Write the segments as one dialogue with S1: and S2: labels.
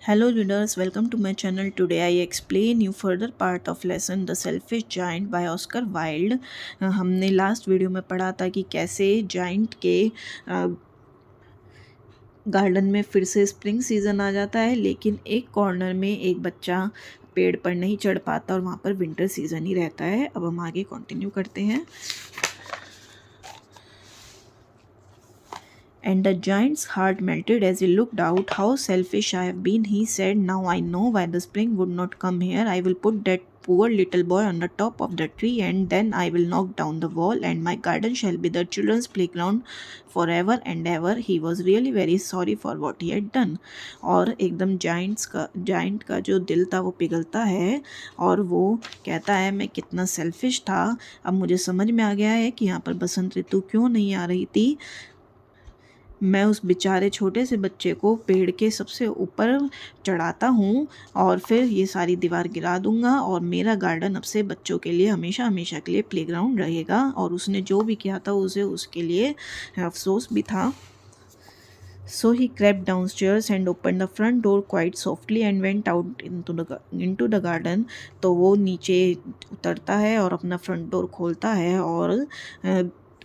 S1: Hello readers, welcome to my channel. Today I explain you further part of lesson The Selfish Giant by Oscar Wilde. हमने last video में पढ़ा था कि कैसे giant के garden में फिर से स्प्रिंग सीज़न आ जाता है, लेकिन एक कॉर्नर में एक बच्चा पेड़ पर नहीं चढ़ पाता और वहाँ पर विंटर सीज़न ही रहता है। अब हम आगे कंटिन्यू करते हैं। And the giant's heart melted as he looked out. How selfish I have been, he said. Now I know why the spring would not come here. I will put that poor little boy on the top of the tree, and then I will knock down the wall, and my garden shall be the children's playground forever and ever. He was really very sorry for what he had done. और एकदम giant का जो दिल था वो पिघलता है और वो कहता है मैं कितना सेल्फिश था। अब मुझे समझ में आ गया है कि यहाँ पर बसंत ऋतु क्यों नहीं आ रही थी। मैं उस बेचारे छोटे से बच्चे को पेड़ के सबसे ऊपर चढ़ाता हूँ और फिर ये सारी दीवार गिरा दूँगा और मेरा गार्डन अब से बच्चों के लिए हमेशा हमेशा के लिए प्लेग्राउंड रहेगा। और उसने जो भी किया था उसे उसके लिए अफसोस भी था। So he crept downstairs and opened the front door quite softly and went out into the garden. तो वो नीचे उतरता है और अपना फ्रंट डोर खोलता है और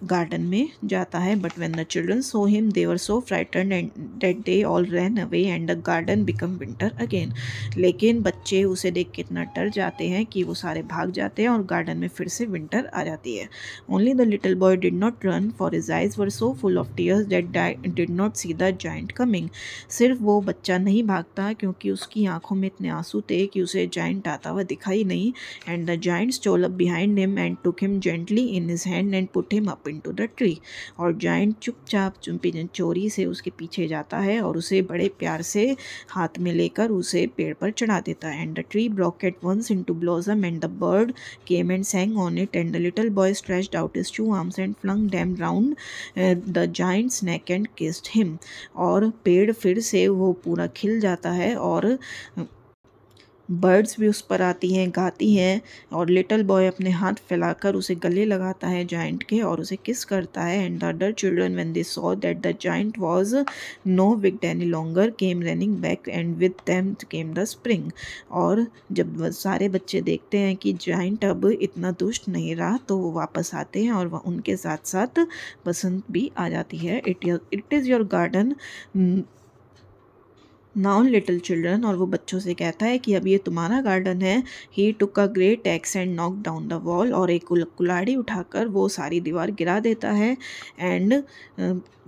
S1: गार्डन में जाता है। But when the children saw him they were so frightened and that they all ran away and the garden become winter again. लेकिन बच्चे उसे देख के इतना डर जाते हैं कि वो सारे भाग जाते हैं और गार्डन में फिर से विंटर आ जाती है। Only the little boy did not run for his eyes were so full of tears that did not see the giant coming. सिर्फ वो बच्चा नहीं भागता क्योंकि उसकी आंखों में इतने आंसू थे कि उसे जाइंट आता हुआ दिखाई नहीं। And the giant stole up behind him and took him gently in his hand and put him up into the tree. और जाइंट चुपचाप चोरी से उसके पीछे जाता है और उसे बड़े प्यार से हाथ में लेकर उसे पेड़ पर चढ़ा देता है। And the tree broke at once into blossom and the bird came and sang on it, and the little boy stretched out his two arms and flung them round the giant's neck and kissed him. और पेड़ फिर से वो पूरा खिल जाता है और बर्ड्स भी उस पर आती हैं, गाती हैं और लिटिल बॉय अपने हाथ फैलाकर उसे गले लगाता है जाइंट के और उसे किस करता है। And the other children when they saw that the giant was no wicked any longer came running back and with them came the spring. और जब सारे बच्चे देखते हैं कि जाइंट अब इतना दुष्ट नहीं रहा तो वो वापस आते हैं और उनके साथ साथ बसंत भी आ जाती है। It is your garden now little children. और वो बच्चों से कहता है कि अब ये तुम्हारा गार्डन है। He took a great axe and knock down the wall. और एक कुल्हाड़ी उठाकर वो सारी दीवार गिरा देता है। And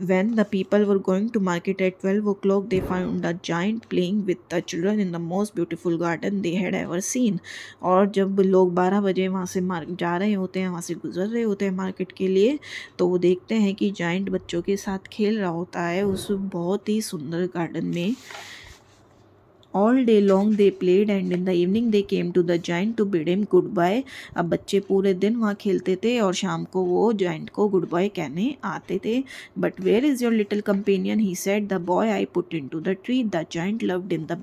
S1: when the people were going to market at 12 o'clock they found the giant playing with the children in the most beautiful garden they had ever seen. और जब लोग 12 बजे वहाँ से जा रहे होते हैं, वहाँ से गुजर रहे होते हैं मार्केट के लिए, तो वो देखते हैं कि जाइंट बच्चों के साथ खेल रहा होता है उस बहुत ही सुंदर गार्डन में। All day long they played and in the evening they came to the giant to bid him goodbye. अब बच्चे पूरे दिन वहाँ खेलते थे और शाम को वो जाइंट को गुड बाय कहने आते थे। But where is your little companion? He said. The boy I put into the tree. The giant loved him the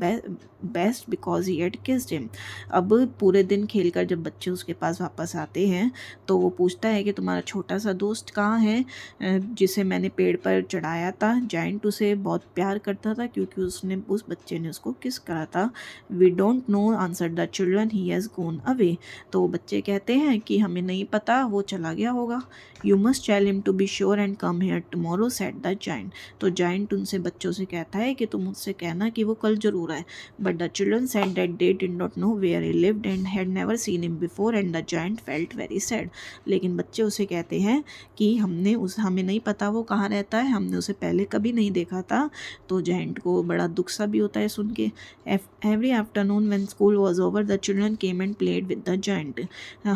S1: best because he had kissed him. अब पूरे दिन खेलकर जब बच्चे उसके पास वापस आते हैं तो वो पूछता है कि तुम्हारा छोटा सा दोस्त कहाँ है जिसे मैंने पेड़ पर चढ़ाया था। जाइंट उसे बहुत प्यार करता था क्योंकि उस बच्चे ने उसको किस करा था। We don't know answer the children, he has gone away. तो बच्चे कहते हैं कि हमें नहीं पता, वो चला गया होगा। You must tell him to be sure and come here tomorrow said the giant. तो जाइंट उनसे बच्चों से कहता है कि तुम मुझसे कहना कि वो कल जरूर आए। But the children said that they did not know where he lived and had never seen him before and the giant felt very sad. लेकिन बच्चे उसे कहते हैं कि हमें नहीं पता वो कहाँ रहता है, हमने उसे पहले कभी नहीं देखा था। तो जाइंट को बड़ा दुख सा भी होता है सुन के। Every afternoon when school was over, the children came and played with the giant.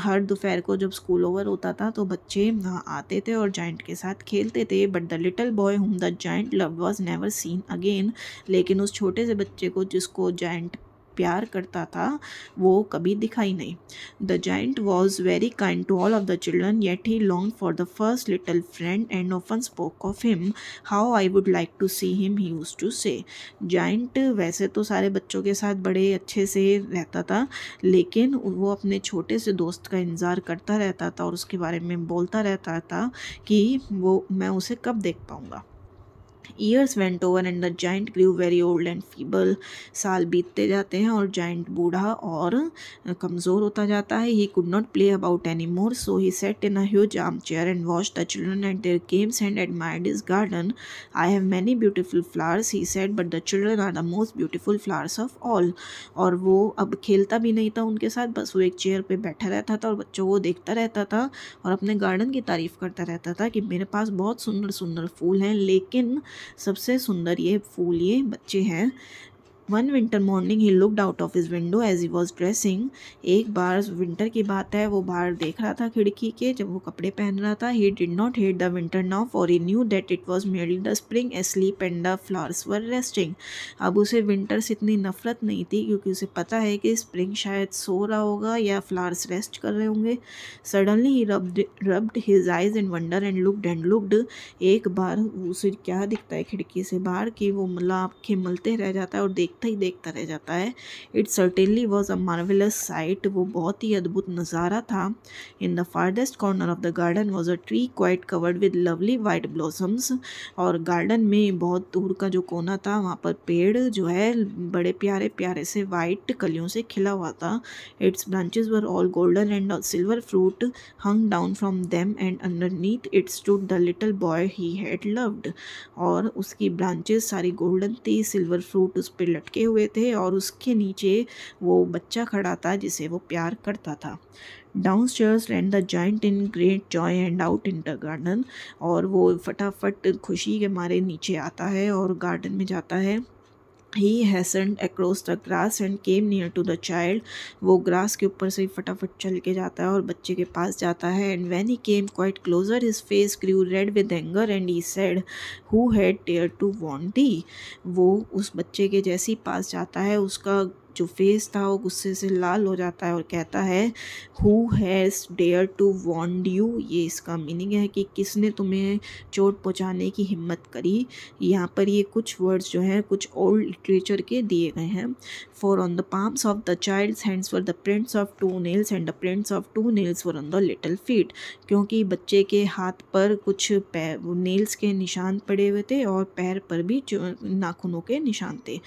S1: हर दोपहर को जब स्कूल ओवर होता था तो बच्चे वहाँ आते थे और जाइंट के साथ खेलते थे। But the little boy whom the giant loved was never seen again. लेकिन उस छोटे से बच्चे को जिसको जाइंट प्यार करता था वो कभी दिखाई नहीं। The giant was very kind to all of the children yet he long for the first little friend and often spoke of him how I would like to see him he used to say. Giant वैसे तो सारे बच्चों के साथ बड़े अच्छे से रहता था, लेकिन वो अपने छोटे से दोस्त का इंतज़ार करता रहता था और उसके बारे में बोलता रहता था कि वो मैं उसे कब देख पाऊँगा। Years went over and the giant grew very old and feeble. साल बीतते जाते हैं और जाइंट बूढ़ा और कमज़ोर होता जाता है। He could not play about any more, so he set in a huge arm chair and watch the children at their games and admired his garden. I have many beautiful flowers he said, but the children are the most beautiful flowers of all. और वो अब खेलता भी नहीं था उनके साथ, बस वो एक चेयर पे बैठा रहता था और बच्चों को देखता रहता था और अपने गार्डन की तारीफ़ करता रहता था कि मेरे पास बहुत सुंदर सुंदर फूल हैं, लेकिन सबसे सुंदर ये फूल ये बच्चे हैं। One winter morning he looked out of his window as he was dressing. एक बार विंटर की बात है, वो बाहर देख रहा था खिड़की के जब वो कपड़े पहन रहा था। He did not hate the winter now, for he knew that it was merely the spring asleep and the flowers were resting. अब उसे विंटर से इतनी नफरत नहीं थी, क्योंकि उसे पता है कि स्प्रिंग शायद सो रहा होगा या फ्लावर्स रेस्ट कर रहे होंगे। Suddenly he rubbed his eyes in wonder and looked. एक बार उसे क्या दिखता है खिड़की से बाहर कि वो मतलब आँखें मलते रह जाता है और देखता ही देखता रह जाता है। It certainly was a marvellous site, वो बहुत ही अद्भुत नज़ारा था। In the farthest corner of the garden was a tree quite covered with lovely white blossoms. और गार्डन में बहुत दूर का जो कोना था, वहाँ पर पेड़ जो है बड़े प्यारे प्यारे से वाइट कलियों से खिला हुआ था। It's branches were all golden and silver fruit hung down from them, and underneath it stood the little boy he had loved। और उसकी ब्रांचेस सारी गोल्डन थी, सिल्वर फ्रूट उस पर लटके हुए थे और उसके नीचे वो बच्चा खड़ा था जिसे वो प्यार करता था। Downstairs ran the giant in great joy and out in the garden। और वो फटाफट खुशी के मारे नीचे आता है और गार्डन में जाता है। He hastened across the grass and came near to the child। वो ग्रास के ऊपर से ही फटाफट चल के जाता है और बच्चे के पास जाता है। And when he came quite closer, his face grew red with anger and he said, Who had dared to warn thee? वो उस बच्चे के जैसे ही पास जाता है, उसका जो फेस था वो गुस्से से लाल हो जाता है और कहता है who has dare to wound you. ये इसका मीनिंग है कि किसने तुम्हें चोट पहुंचाने की हिम्मत करी। यहाँ पर ये कुछ वर्ड्स जो हैं कुछ ओल्ड लिटरेचर के दिए गए हैं। For on the palms of the child's hands were the prints of 2 nails and the prints of 2 nails were on the little feet. क्योंकि बच्चे के हाथ पर कुछ नेल्स के निशान पड़े हुए थे और पैर पर भी नाखूनों के निशान थे।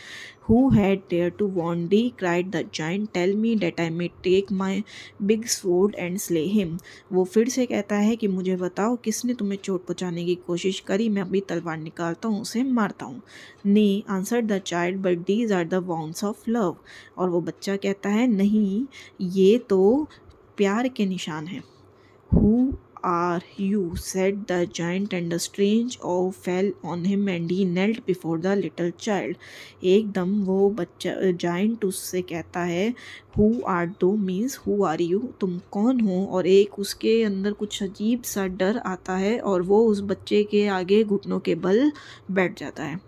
S1: Who had dared to warn thee? cried the giant. Tell me that I may take my big sword and slay him। वो फिर से कहता है कि मुझे बताओ किसने तुम्हें चोट पहुंचाने की कोशिश करी, मैं अभी तलवार निकालता हूँ, उसे मारता हूँ। Nay, answered the child, but these are the wounds of love। और वो बच्चा कहता है नहीं, ये तो प्यार के निशान हैं। Who are you? said the giant, and a strange awe fell on him and he knelt before the little child। एकदम वो बच्चा जाइंट उससे कहता है who art thou means who are you, तुम कौन हो। और एक उसके अंदर कुछ अजीब सा डर आता है और वो उस बच्चे के आगे घुटनों के बल बैठ जाता है।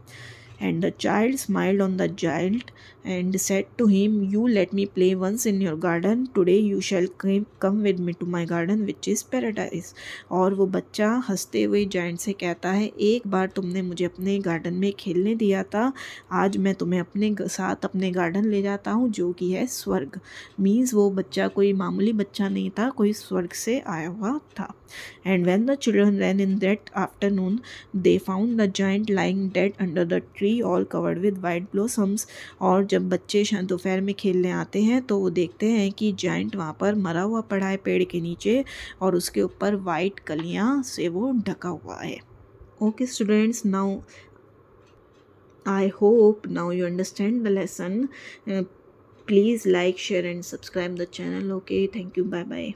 S1: And the child smiled on the giant and said to him, You let me play once in your garden, today you shall come with me to my garden which is paradise। और वो बच्चा हंसते हुए giant से कहता है एक बार तुमने मुझे अपने गार्डन में खेलने दिया था, आज मैं तुम्हें अपने साथ अपने गार्डन ले जाता हूँ जो कि है स्वर्ग। मीन्स वो बच्चा कोई मामूली बच्चा नहीं था, कोई स्वर्ग से आया हुआ था। And when the children ran in that afternoon, they found the giant lying dead under the tree all covered with white blossoms। और जब बच्चे दोपहर में खेलने आते हैं तो वो देखते हैं कि जाइंट वहाँ पर मरा हुआ पड़ा है पेड़ के नीचे और उसके ऊपर वाइट कलियाँ से वो ढका हुआ है। Okay students, now I hope now you understand the lesson। Please like, share and subscribe the channel। Okay, thank you, bye bye।